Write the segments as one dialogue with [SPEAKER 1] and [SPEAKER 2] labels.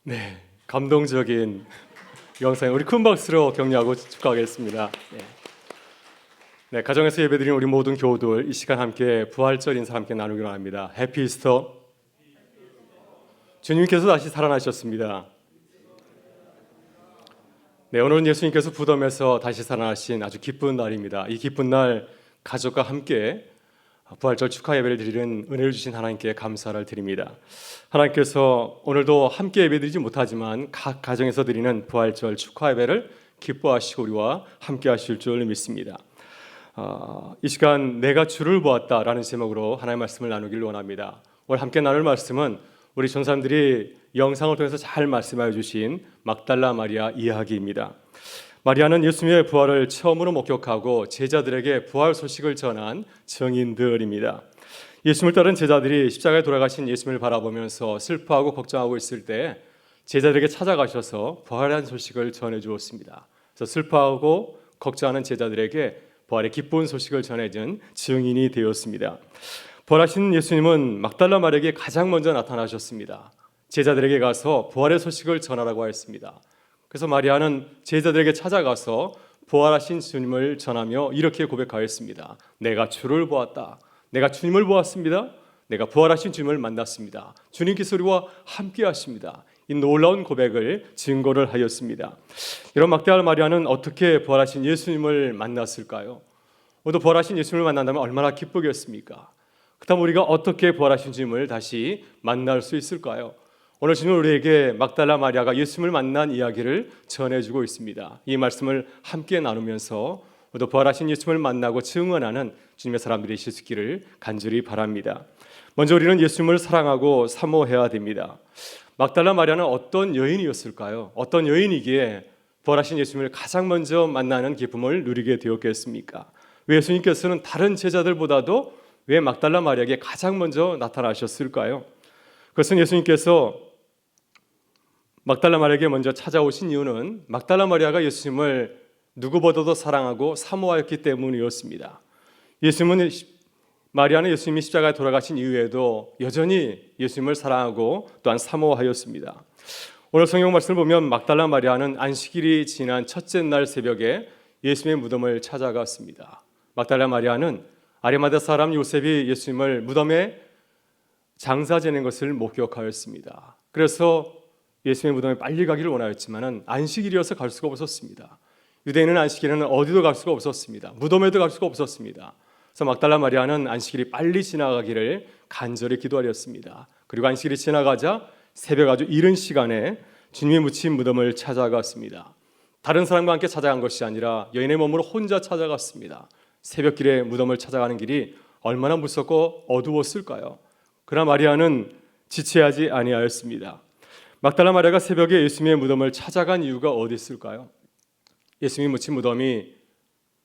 [SPEAKER 1] 네, 감동적인 영상 우리 큰 박수로 격려하고 축하하겠습니다. 네, 가정에서 예배드리는 우리 모든 교우들 이 시간 함께 부활절 인사 함께 나누기로 합니다. 해피 이스터. 주님께서 다시 살아나셨습니다. 네, 오늘은 예수님께서 무덤에서 다시 살아나신 아주 기쁜 날입니다. 이 기쁜 날 가족과 함께 부활절 축하 예배를 드리는 은혜를 주신 하나님께 감사를 드립니다. 하나님께서 오늘도 함께 예배드리지 못하지만 각 가정에서 드리는 부활절 축하 예배를 기뻐하시고 우리와 함께 하실 줄 믿습니다. 이 시간 내가 주를 보았다라는 제목으로 하나님의 말씀을 나누기를 원합니다. 오늘 함께 나눌 말씀은 우리 전사님들이 영상을 통해서 잘 말씀해 주신 막달라 마리아 이야기입니다. 마리아는 예수님의 부활을 처음으로 목격하고 제자들에게 부활 소식을 전한 증인들입니다. 예수님을 따른 제자들이 십자가에 돌아가신 예수님을 바라보면서 슬퍼하고 걱정하고 있을 때 제자들에게 찾아가셔서 부활한 소식을 전해 주었습니다. 그래서 슬퍼하고 걱정하는 제자들에게 부활의 기쁜 소식을 전해준 증인이 되었습니다. 부활하신 예수님은 막달라 마리아에게 가장 먼저 나타나셨습니다. 제자들에게 가서 부활의 소식을 전하라고 하였습니다. 그래서 마리아는 제자들에게 찾아가서 부활하신 주님을 전하며 이렇게 고백하였습니다. 내가 주를 보았다. 내가 주님을 보았습니다. 내가 부활하신 주님을 만났습니다. 주님께서 우리와 함께 하십니다. 이 놀라운 고백을 증거를 하였습니다. 이런 막달라 마리아는 어떻게 부활하신 예수님을 만났을까요? 모두 부활하신 예수님을 만난다면 얼마나 기쁘겠습니까? 그렇다면 우리가 어떻게 부활하신 주님을 다시 만날 수 있을까요? 오늘 주님은 우리에게 막달라 마리아가 예수님을 만난 이야기를 전해주고 있습니다. 이 말씀을 함께 나누면서 모두 부활하신 예수님을 만나고 증언하는 주님의 사람들이 되실 수 있기를 간절히 바랍니다. 먼저 우리는 예수님을 사랑하고 사모해야 됩니다. 막달라 마리아는 어떤 여인이었을까요? 어떤 여인이기에 부활하신 예수님을 가장 먼저 만나는 기쁨을 누리게 되었겠습니까? 왜 예수님께서는 다른 제자들보다도 왜 막달라 마리아에게 가장 먼저 나타나셨을까요? 그것은 예수님께서 막달라 마리아에게 먼저 찾아오신 이유는 막달라 마리아가 예수님을 누구보다도 사랑하고 사모하였기 때문이었습니다. 마리아는 예수님이 십자가에 돌아가신 이후에도 여전히 예수님을 사랑하고 또한 사모하였습니다. 오늘 성경 말씀을 보면 막달라 마리아는 안식일이 지난 첫째 날 새벽에 예수님의 무덤을 찾아갔습니다. 막달라 마리아는 아리마대 사람 요셉이 예수님을 무덤에 장사 지낸 것을 목격하였습니다. 그래서 예수님의 무덤에 빨리 가기를 원하였지만 안식일이어서 갈 수가 없었습니다. 유대인은 안식일에는 어디도 갈 수가 없었습니다. 무덤에도 갈 수가 없었습니다. 그래서 막달라 마리아는 안식일이 빨리 지나가기를 간절히 기도하였습니다. 그리고 안식일이 지나가자 새벽 아주 이른 시간에 주님이 묻힌 무덤을 찾아갔습니다. 다른 사람과 함께 찾아간 것이 아니라 여인의 몸으로 혼자 찾아갔습니다. 새벽길에 무덤을 찾아가는 길이 얼마나 무섭고 어두웠을까요? 그러나 마리아는 지체하지 아니하였습니다. 막달라 마리아가 새벽에 예수님의 무덤을 찾아간 이유가 어디 있을까요? 예수님이 묻힌 무덤이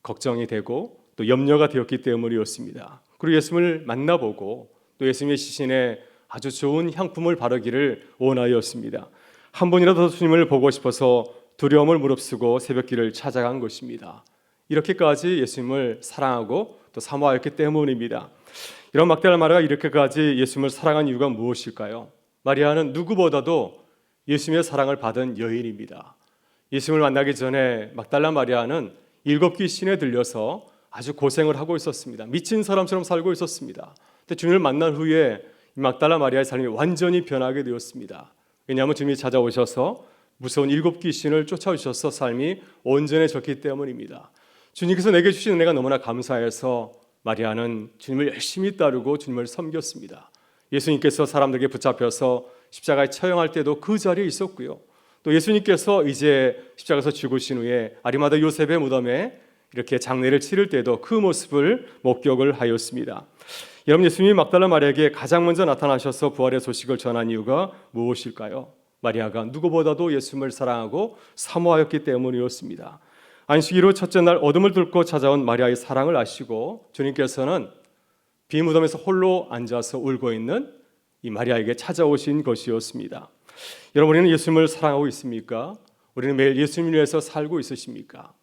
[SPEAKER 1] 걱정이 되고 또 염려가 되었기 때문이었습니다. 그리고 예수님을 만나보고 또 예수님의 시신에 아주 좋은 향품을 바르기를 원하였습니다. 한 번이라도 주님을 보고 싶어서 두려움을 무릅쓰고 새벽길을 찾아간 것입니다. 이렇게까지 예수님을 사랑하고 또 사모하였기 때문입니다. 이런 막달라 마리아가 이렇게까지 예수님을 사랑한 이유가 무엇일까요? 마리아는 누구보다도 예수님의 사랑을 받은 여인입니다. 예수님을 만나기 전에 막달라 마리아는 7 귀신에 들려서 아주 고생을 하고 있었습니다. 미친 사람처럼 살고 있었습니다. 근데 주님을 만난 후에 막달라 마리아의 삶이 완전히 변하게 되었습니다. 왜냐하면 주님이 찾아오셔서 무서운 7 귀신을 쫓아오셔서 삶이 온전해졌기 때문입니다. 주님께서 내게 주신 은혜가 너무나 감사해서 마리아는 주님을 열심히 따르고 주님을 섬겼습니다. 예수님께서 사람들에게 붙잡혀서 십자가에 처형할 때도 그 자리에 있었고요. 또 예수님께서 이제 십자가에서 죽으신 후에 아리마다 요셉의 무덤에 이렇게 장례를 치를 때도 그 모습을 목격을 하였습니다. 여러분, 예수님이 막달라 마리아에게 가장 먼저 나타나셔서 부활의 소식을 전한 이유가 무엇일까요? 마리아가 누구보다도 예수님을 사랑하고 사모하였기 때문이었습니다. 안식일 후 첫째 날 어둠을 뚫고 찾아온 마리아의 사랑을 아시고 주님께서는 빈 무덤에서 홀로 앉아서 울고 있는 이 마리아에게 찾아오신 것이었습니다. 여러분, 우리는 예수님을 사랑하고 있습니까? 우리는 매일 예수님을 위해서 살고 있으십니까?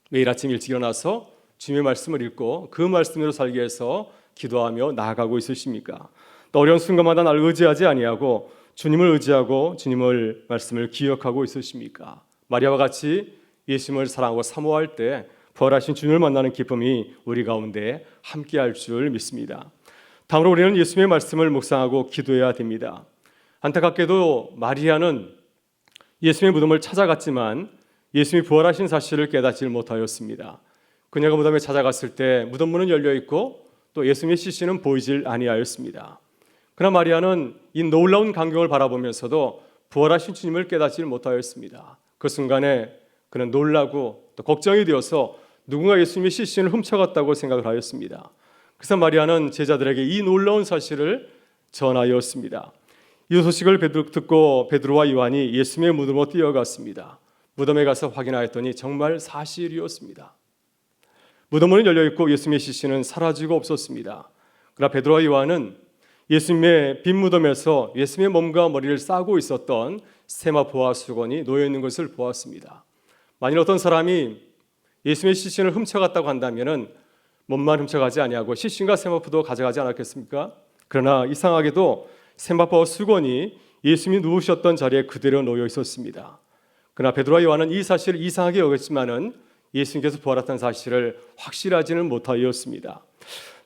[SPEAKER 1] 매일 아침 일찍 일어나서 주님의 말씀을 읽고 그 말씀으로 살기 위해서 기도하며 나아가고 있으십니까? 또 어려운 순간마다 나를 의지하지 아니하고 주님을 의지하고 주님을 말씀을 기억하고 있으십니까? 마리아와 같이 예수님을 사랑하고 사모할 때 부활하신 주님을 만나는 기쁨이 우리 가운데 함께할 줄 믿습니다. 다음으로 우리는 예수님의 말씀을 묵상하고 기도해야 됩니다. 안타깝게도 마리아는 예수님의 무덤을 찾아갔지만 예수님이 부활하신 사실을 깨닫지 못하였습니다. 그녀가 무덤에 찾아갔을 때 무덤 문은 열려 있고 또 예수님의 시신은 보이질 아니하였습니다. 그러나 마리아는 이 놀라운 광경을 바라보면서도 부활하신 주님을 깨닫지 못하였습니다. 그 순간에 그는 놀라고 또 걱정이 되어서 누군가 예수님의 시신을 훔쳐갔다고 생각을 하였습니다. 그래서 마리아는 제자들에게 이 놀라운 사실을 전하였습니다. 이 소식을 듣고 베드로와 요한이 예수님의 무덤으로 뛰어갔습니다. 무덤에 가서 확인하였더니 정말 사실이었습니다. 무덤문은 열려있고 예수님의 시신은 사라지고 없었습니다. 그러나 베드로와 요한은 예수님의 빈 무덤에서 예수님의 몸과 머리를 싸고 있었던 세마포와 수건이 놓여있는 것을 보았습니다. 만일 어떤 사람이 예수님의 시신을 훔쳐갔다고 한다면 몸만 훔쳐가지 아니하고 시신과 세마포도 가져가지 않았겠습니까? 그러나 이상하게도 세마포와 수건이 예수님이 누우셨던 자리에 그대로 놓여 있었습니다. 그러나 베드로와 요한은 이 사실을 이상하게 여겼지만은 예수님께서 부활했다는 사실을 확실하지는 못하였습니다.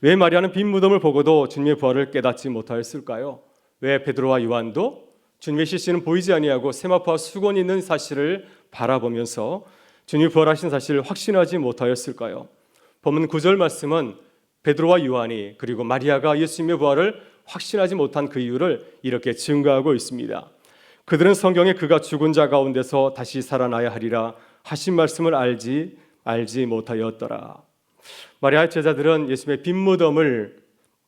[SPEAKER 1] 왜 마리아는 빈 무덤을 보고도 주님의 부활을 깨닫지 못하였을까요? 왜 베드로와 요한도 주님의 시신은 보이지 아니하고 세마포와 수건이 있는 사실을 바라보면서 주님이 부활하신 사실을 확신하지 못하였을까요? 본문 9절 말씀은 베드로와 요한이 그리고 마리아가 예수님의 부활을 확신하지 못한 그 이유를 이렇게 증거하고 있습니다. 그들은 성경에 그가 죽은 자 가운데서 다시 살아나야 하리라 하신 말씀을 알지 못하였더라. 마리아의 제자들은 예수님의 빈 무덤을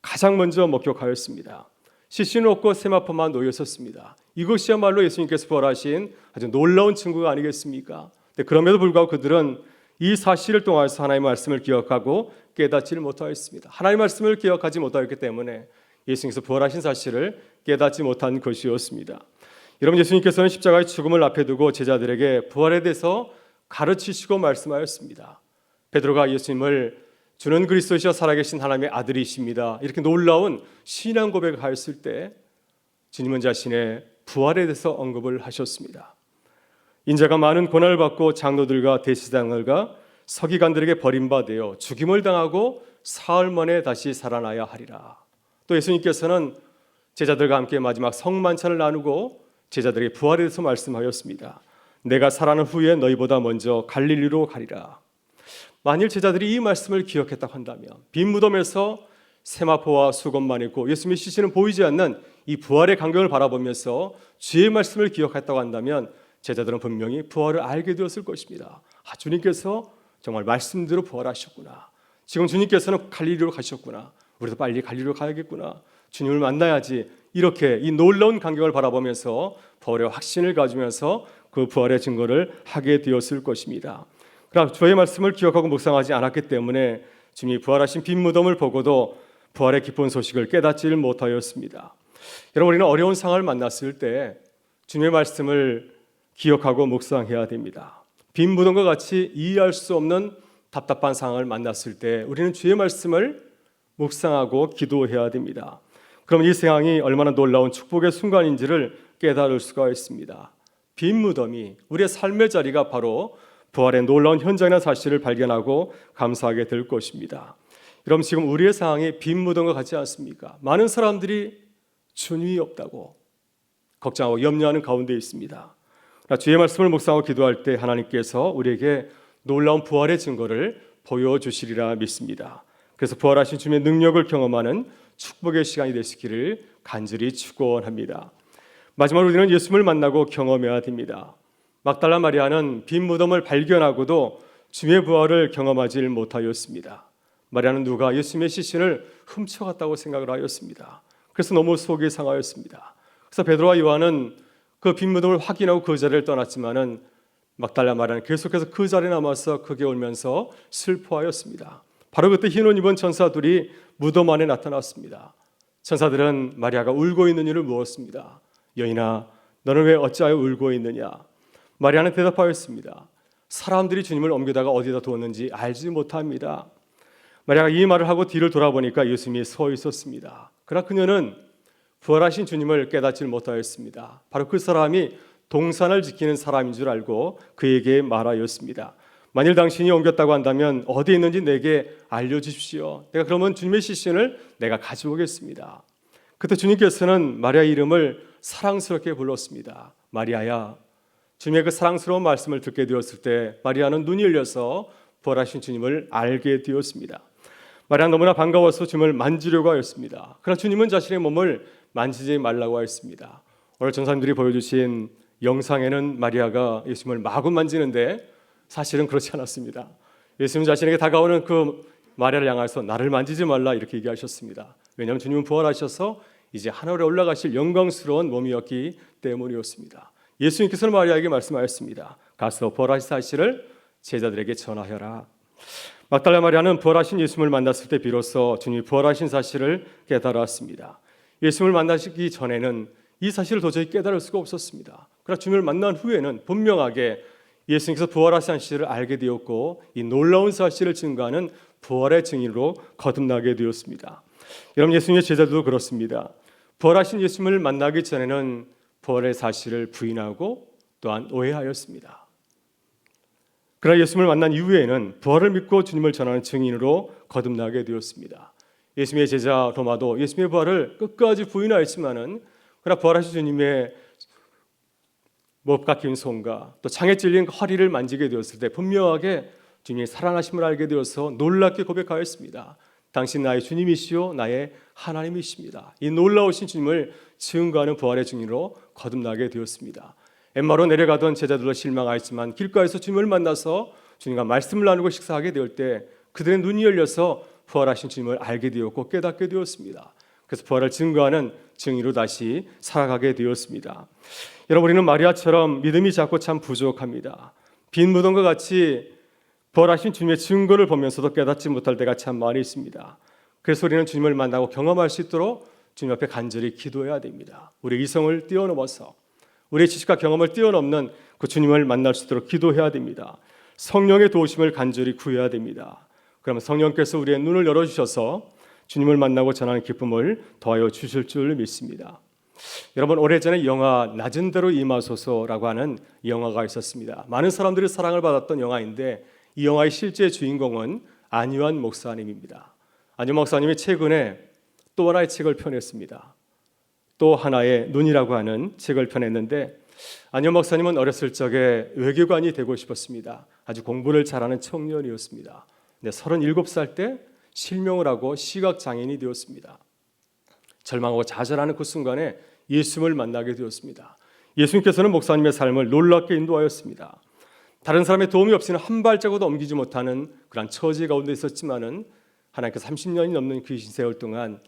[SPEAKER 1] 가장 먼저 목격하였습니다. 시신은 없고 세마포만 놓여 있었습니다. 이것이야말로 예수님께서 부활하신 아주 놀라운 증거가 아니겠습니까? 그럼에도 불구하고 그들은 이 사실을 통해서 하나님의 말씀을 기억하고 깨닫지를 못하였습니다. 하나님의 말씀을 기억하지 못하였기 때문에 예수님께서 부활하신 사실을 깨닫지 못한 것이었습니다. 여러분, 예수님께서는 십자가의 죽음을 앞에 두고 제자들에게 부활에 대해서 가르치시고 말씀하였습니다. 베드로가 예수님을 주는 그리스도시여 살아계신 하나님의 아들이십니다, 이렇게 놀라운 신앙 고백을 하였을 때 주님은 자신의 부활에 대해서 언급을 하셨습니다. 인자가 많은 고난을 받고 장로들과 대제사장들과 서기관들에게 버림받아 죽임을 당하고 사흘 만에 다시 살아나야 하리라. 또 예수님께서는 제자들과 함께 마지막 성만찬을 나누고 제자들에게 부활에 대해서 말씀하였습니다. 내가 살아난 후에 너희보다 먼저 갈릴리로 가리라. 만일 제자들이 이 말씀을 기억했다고 한다면 빈 무덤에서 세마포와 수건만 있고 예수님의 시신은 보이지 않는 이 부활의 광경을 바라보면서 주의 말씀을 기억했다고 한다면 제자들은 분명히 부활을 알게 되었을 것입니다. 주님께서 정말 말씀대로 부활하셨구나. 지금 주님께서는 갈릴리로 가셨구나. 우리도 빨리 갈릴리로 가야겠구나. 주님을 만나야지. 이렇게 이 놀라운 광경을 바라보면서 부활의 확신을 가지면서 그 부활의 증거를 하게 되었을 것입니다. 그러나 주의 말씀을 기억하고 묵상하지 않았기 때문에 주님이 부활하신 빈 무덤을 보고도 부활의 기쁜 소식을 깨닫지를 못하였습니다. 여러분, 우리는 어려운 상황을 만났을 때 주님의 말씀을 기억하고 묵상해야 됩니다. 빈 무덤과 같이 이해할 수 없는 답답한 상황을 만났을 때 우리는 주의 말씀을 묵상하고 기도해야 됩니다. 그러면 이 상황이 얼마나 놀라운 축복의 순간인지를 깨달을 수가 있습니다. 빈 무덤이 우리의 삶의 자리가 바로 부활의 놀라운 현장이라는 사실을 발견하고 감사하게 될 것입니다. 여러분, 지금 우리의 상황이 빈 무덤과 같지 않습니까? 많은 사람들이 주님이 없다고 걱정하고 염려하는 가운데 있습니다. 주의 말씀을 묵상하고 기도할 때 하나님께서 우리에게 놀라운 부활의 증거를 보여주시리라 믿습니다. 그래서 부활하신 주님의 능력을 경험하는 축복의 시간이 되시기를 간절히 축원합니다. 마지막으로 우리는 예수님을 만나고 경험해야 됩니다. 막달라 마리아는 빈 무덤을 발견하고도 주님의 부활을 경험하지 못하였습니다. 마리아는 누가 예수님의 시신을 훔쳐갔다고 생각을 하였습니다. 그래서 너무 속이 상하였습니다. 그래서 베드로와 요한은 그 빈 무덤을 확인하고 그 자리를 떠났지만은 막달라 마리아는 계속해서 그 자리에 남아서 크게 울면서 슬퍼하였습니다. 바로 그때 흰 옷 입은 천사들이 무덤 안에 나타났습니다. 천사들은 마리아가 울고 있는 이유를 물었습니다. 여인아, 너는 왜 어찌하여 울고 있느냐? 마리아는 대답하였습니다. 사람들이 주님을 옮기다가 어디다 두었는지 알지 못합니다. 마리아가 이 말을 하고 뒤를 돌아보니까 예수님이 서 있었습니다. 그러나 그녀는 부활하신 주님을 깨닫지 못하였습니다. 바로 그 사람이 동산을 지키는 사람인 줄 알고 그에게 말하였습니다. 만일 당신이 옮겼다고 한다면 어디에 있는지 내게 알려주십시오. 내가 그러면 주님의 시신을 내가 가져오겠습니다. 그때 주님께서는 마리아의 이름을 사랑스럽게 불렀습니다. 마리아야. 주님의 그 사랑스러운 말씀을 듣게 되었을 때 마리아는 눈이 열려서 부활하신 주님을 알게 되었습니다. 마리아는 너무나 반가워서 주님을 만지려고 하였습니다. 그러나 주님은 자신의 몸을 만지지 말라고 하였습니다. 오늘 전사님들이 보여주신 영상에는 마리아가 예수님을 마구 만지는데 사실은 그렇지 않았습니다. 예수님 자신에게 다가오는 그 마리아를 향해서 나를 만지지 말라 이렇게 얘기하셨습니다. 왜냐하면 주님은 부활하셔서 이제 하늘에 올라가실 영광스러운 몸이었기 때문이었습니다. 예수님께서는 마리아에게 말씀하였습니다. 가서 부활하신 사실을 제자들에게 전하여라. 막달라 마리아는 부활하신 예수님을 만났을 때 비로소 주님이 부활하신 사실을 깨달았습니다. 예수님을 만나시기 전에는 이 사실을 도저히 깨달을 수가 없었습니다. 그러나 주님을 만난 후에는 분명하게 예수님께서 부활하신 사실을 알게 되었고 이 놀라운 사실을 증거하는 부활의 증인으로 거듭나게 되었습니다. 여러분, 예수님의 제자들도 그렇습니다. 부활하신 예수님을 만나기 전에는 부활의 사실을 부인하고 또한 오해하였습니다. 그러나 예수님을 만난 이후에는 부활을 믿고 주님을 전하는 증인으로 거듭나게 되었습니다. 예수님의 제자 도마도 예수님의 부활을 끝까지 부인하였지만은 그러나 부활하신 주님의 못 깎인 손과 또 창에 찔린 허리를 만지게 되었을 때 분명하게 주님의 살아나심을 알게 되어서 놀랍게 고백하였습니다. 당신 나의 주님이시요 나의 하나님이십니다. 이 놀라우신 주님을 증거하는 부활의 증인으로 거듭나게 되었습니다. 엠마로 내려가던 제자들도 실망하였지만 길가에서 주님을 만나서 주님과 말씀을 나누고 식사하게 될 때 그들의 눈이 열려서 부활하신 주님을 알게 되었고 깨닫게 되었습니다. 그래서 부활을 증거하는 증인으로 다시 살아가게 되었습니다. 여러분, 우리는 마리아처럼 믿음이 작고 참 부족합니다. 빈 무덤과 같이 부활하신 주님의 증거를 보면서도 깨닫지 못할 때가 참 많이 있습니다. 그래서 우리는 주님을 만나고 경험할 수 있도록 주님 앞에 간절히 기도해야 됩니다. 우리의 이성을 뛰어넘어서 우리의 지식과 경험을 뛰어넘는 그 주님을 만날 수 있도록 기도해야 됩니다. 성령의 도우심을 간절히 구해야 됩니다. 그러면 성령께서 우리의 눈을 열어주셔서 주님을 만나고 전하는 기쁨을 더하여 주실 줄 믿습니다. 여러분, 오래전에 영화 낮은 대로 임하소서라고 하는 영화가 있었습니다. 많은 사람들이 사랑을 받았던 영화인데 이 영화의 실제 주인공은 안유한 목사님입니다. 안유한 목사님이 최근에 또 하나의 책을 펴냈습니다. 또 하나의 눈이라고 하는 책을 펴냈는데 안유한 목사님은 어렸을 적에 외교관이 되고 싶었습니다. 아주 공부를 잘하는 청년이었습니다. 근데 37살 때 실명을 하고 시각장애인이 되었습니다. 절망하고 좌절하는 그 순간에 예수님을 만나게 되었습니다. 예수님께서는 목사님의 삶을 놀랍게 인도하였습니다. 다른 사람의 도움이 없이는 한 발자국도 옮기지 못하는 그런 처지 가운데 있었지만은 하나님께서 30년이 넘는 귀신 세월 동안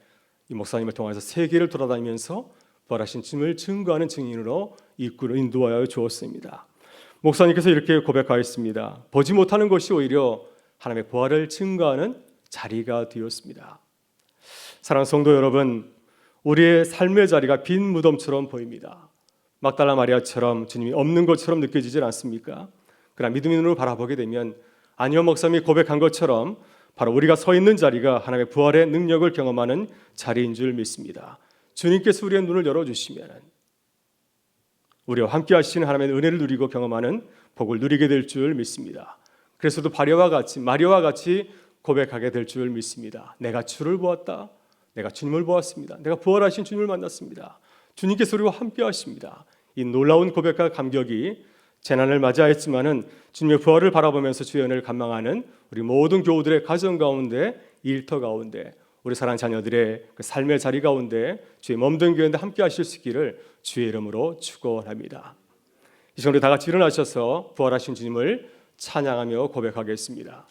[SPEAKER 1] 이 목사님을 통해서 세계를 돌아다니면서 부활하신 주님을 증거하는 증인으로 이끌어 인도하여 주었습니다. 목사님께서 이렇게 고백하였습니다. 보지 못하는 것이 오히려 하나님의 부활을 증거하는 자리가 되었습니다. 사랑하는 성도 여러분, 우리의 삶의 자리가 빈 무덤처럼 보입니다. 막달라 마리아처럼 주님이 없는 것처럼 느껴지질 않습니까? 그러나 믿음의 눈으로 바라보게 되면 안유한 목사님이 고백한 것처럼 바로 우리가 서 있는 자리가 하나님의 부활의 능력을 경험하는 자리인 줄 믿습니다. 주님께서 우리의 눈을 열어주시면 우리와 함께 하시는 하나님의 은혜를 누리고 경험하는 복을 누리게 될 줄 믿습니다. 그래서도 마리아와 같이 고백하게 될 줄 믿습니다. 내가 주를 보았다. 내가 주님을 보았습니다. 내가 부활하신 주님을 만났습니다. 주님께서 우리와 함께 하십니다. 이 놀라운 고백과 감격이 재난을 맞이하였지만은 주님의 부활을 바라보면서 주의 은혜를 감망하는 우리 모든 교우들의 가정 가운데, 일터 가운데, 우리 사랑하는 자녀들의 그 삶의 자리 가운데 주의 몸된 교회인데 함께 하실 수 있기를 주의 이름으로 축원합니다. 이 시간 우리 다 같이 일어나셔서 부활하신 주님을 찬양하며 고백하겠습니다.